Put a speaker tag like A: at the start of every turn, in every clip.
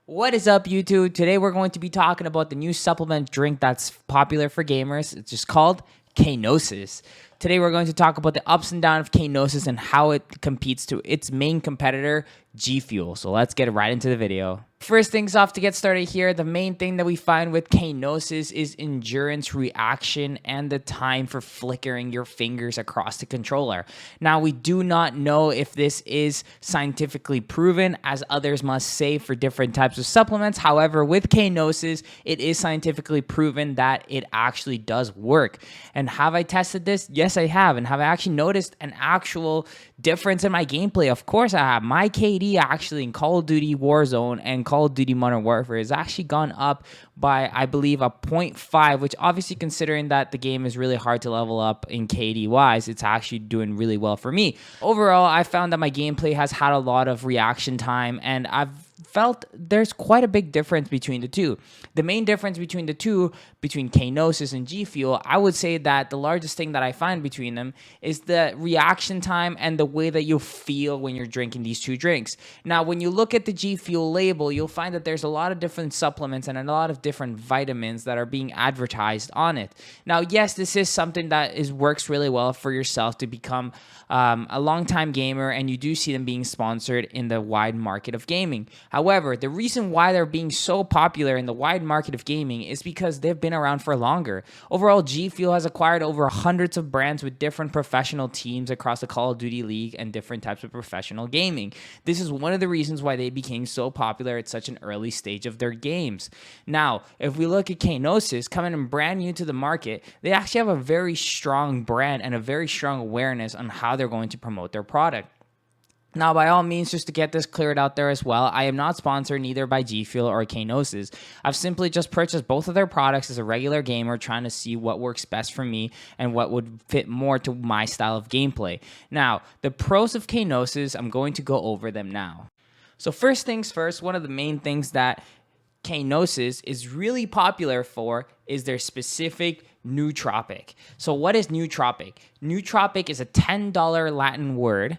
A: What is up, YouTube? Today we're going to be talking about the new supplement drink that's popular for gamers. It's just called KNOSIS. Today we're going to talk about the ups and downs of KNOSIS and how it competes to its main competitor, Gfuel. So let's get right into the video. First things off, to get started here, the main thing that we find with KNOSIS is endurance, reaction, and the time for flickering your fingers across the controller. Now, we do not know if this is scientifically proven, as others must say for different types of supplements. However, with KNOSIS, it is scientifically proven that it actually does work. And have I tested this? Yes, I have. And have I actually noticed an actual difference in my gameplay? Of course I have. My KD actually in Call of Duty Warzone and Call of Duty Modern Warfare has actually gone up by, I believe, a 0.5, which obviously, considering that the game is really hard to level up in KD wise, it's actually doing really well for me. Overall, I found that my gameplay has had a lot of reaction time, and I've felt there's quite a big difference between the two. The main difference between the two, between KNOSIS and Gfuel, I would say that the largest thing that I find between them is the reaction time and the way that you feel when you're drinking these two drinks. Now, when you look at the Gfuel label, you'll find that there's a lot of different supplements and a lot of different vitamins that are being advertised on it. Now, yes, this is something that works really well for yourself to become a long-time gamer, and you do see them being sponsored in the wide market of gaming. However, the reason why they're being so popular in the wide market of gaming is because they've been around for longer. Overall, Gfuel has acquired over hundreds of brands with different professional teams across the Call of Duty League and different types of professional gaming. This is one of the reasons why they became so popular at such an early stage of their games. Now, if we look at KNOSIS, coming in brand new to the market, they actually have a very strong brand and a very strong awareness on how they're going to promote their product. Now, by all means, just to get this cleared out there as well, I am not sponsored neither by Gfuel or KNOSIS. I've simply just purchased both of their products as a regular gamer, trying to see what works best for me and what would fit more to my style of gameplay. Now, the pros of KNOSIS, I'm going to go over them now. So first things first, one of the main things that KNOSIS is really popular for is their specific nootropic. So what is nootropic? Nootropic is a $10 Latin word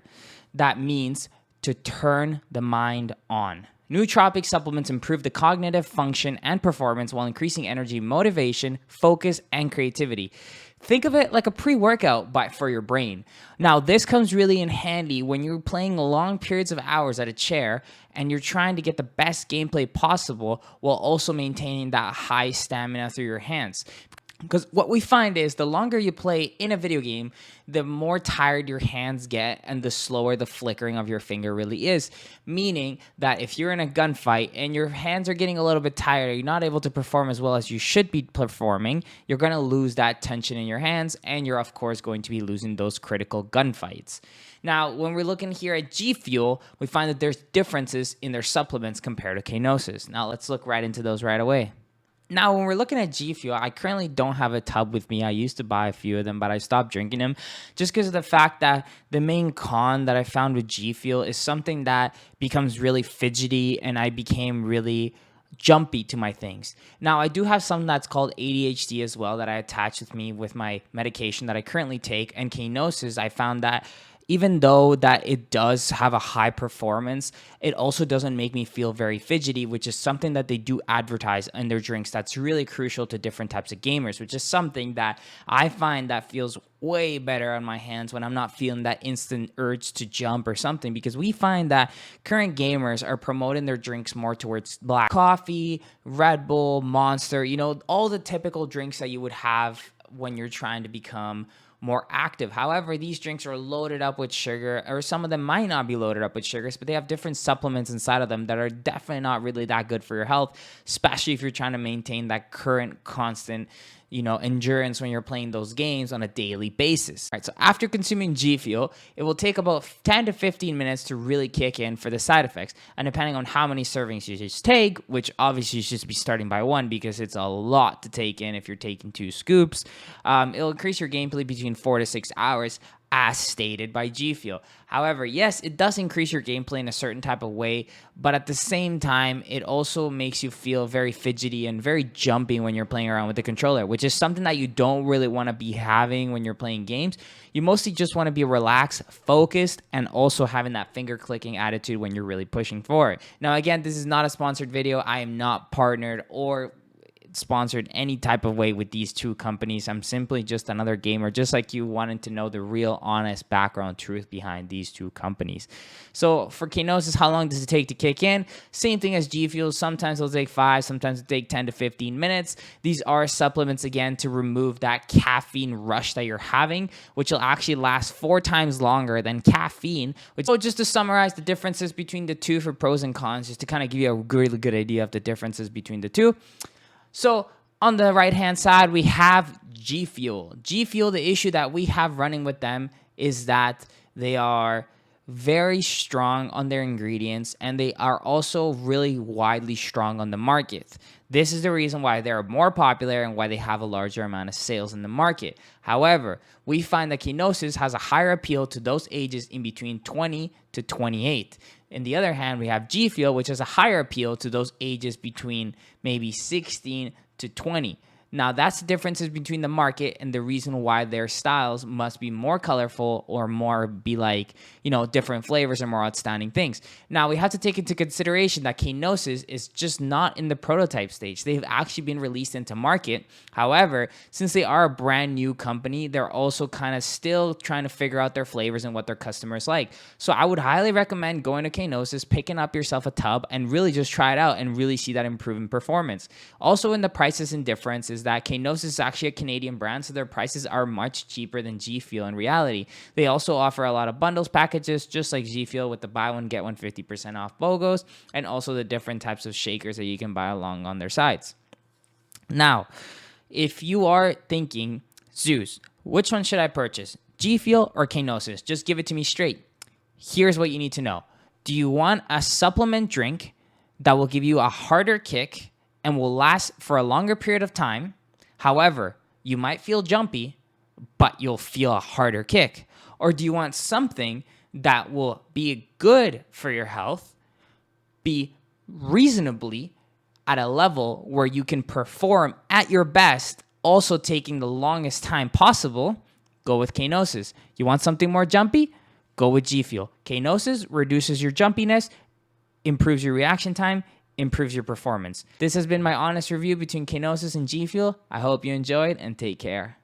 A: that means to turn the mind on. Nootropic supplements improve the cognitive function and performance while increasing energy, motivation, focus, and creativity. Think of it like a pre-workout for your brain. Now, this comes really in handy when you're playing long periods of hours at a chair and you're trying to get the best gameplay possible while also maintaining that high stamina through your hands. Because what we find is the longer you play in a video game, the more tired your hands get and the slower the flickering of your finger really is. Meaning that if you're in a gunfight and your hands are getting a little bit tired, you're not able to perform as well as you should be performing, you're going to lose that tension in your hands, and you're of course going to be losing those critical gunfights. Now, when we're looking here at Gfuel, we find that there's differences in their supplements compared to KNOSIS. Now, let's look right into those right away. Now, when we're looking at Gfuel, I currently don't have a tub with me. I used to buy a few of them, but I stopped drinking them just because of the fact that the main con that I found with Gfuel is something that becomes really fidgety, and I became really jumpy to my things. Now, I do have something that's called ADHD as well that I attach with me with my medication that I currently take, and KNOSIS, I found that even though that it does have a high performance, it also doesn't make me feel very fidgety, which is something that they do advertise in their drinks that's really crucial to different types of gamers, which is something that I find that feels way better on my hands when I'm not feeling that instant urge to jump or something, because we find that current gamers are promoting their drinks more towards black coffee, Red Bull, Monster, you know, all the typical drinks that you would have when you're trying to become more active. However, these drinks are loaded up with sugar, or some of them might not be loaded up with sugars, but they have different supplements inside of them that are definitely not really that good for your health, especially if you're trying to maintain that current constant, you know, endurance when you're playing those games on a daily basis. All right, so after consuming Gfuel, it will take about 10 to 15 minutes to really kick in for the side effects. And depending on how many servings you just take, which obviously you should be starting by one because it's a lot to take in if you're taking 2 scoops, it'll increase your gameplay between 4 to 6 hours. as stated by Gfuel. However, yes, it does increase your gameplay in a certain type of way, but at the same time, it also makes you feel very fidgety and very jumpy when you're playing around with the controller, which is something that you don't really want to be having when you're playing games. You mostly just want to be relaxed, focused, and also having that finger clicking attitude when you're really pushing forward. Now, again, this is not a sponsored video. I am not partnered or sponsored any type of way with these two companies. I'm simply just another gamer, just like you, wanted to know the real honest background truth behind these two companies. So for KNOSIS, how long does it take to kick in? Same thing as Gfuel. Sometimes it'll take 5, sometimes it'll take 10 to 15 minutes. These are supplements, again, to remove that caffeine rush that you're having, which will actually last 4 times longer than caffeine. So just to summarize the differences between the two for pros and cons, just to kind of give you a really good idea of the differences between the two. So on the right-hand side, we have Gfuel. Gfuel, the issue that we have running with them is that they are very strong on their ingredients, and they are also really widely strong on the market. This is the reason why they're more popular and why they have a larger amount of sales in the market. However, we find that KNOSIS has a higher appeal to those ages in between 20 to 28. On the other hand, we have Gfuel, which has a higher appeal to those ages between maybe 16 to 20. Now, that's the differences between the market and the reason why their styles must be more colorful or more be like, different flavors or more outstanding things. Now, we have to take into consideration that KNOSIS is just not in the prototype stage. They've actually been released into market. However, since they are a brand new company, they're also kind of still trying to figure out their flavors and what their customers like. So I would highly recommend going to KNOSIS, picking up yourself a tub, and really just try it out and really see that improving performance. Also, in the prices and differences, that KNOSIS is actually a Canadian brand, so their prices are much cheaper than Gfuel in reality. They also offer a lot of bundles packages, just like Gfuel, with the buy one, get one 50% off BOGOs, and also the different types of shakers that you can buy along on their sites. Now, if you are thinking, Zeus, which one should I purchase, Gfuel or KNOSIS? Just give it to me straight. Here's what you need to know. Do you want a supplement drink that will give you a harder kick and will last for a longer period of time? However, you might feel jumpy, but you'll feel a harder kick. Or do you want something that will be good for your health, be reasonably at a level where you can perform at your best, also taking the longest time possible? Go with KNOSIS. You want something more jumpy? Go with Gfuel. KNOSIS reduces your jumpiness, improves your reaction time, improves your performance. This has been my honest review between KNOSIS and Gfuel. I hope you enjoyed, and take care.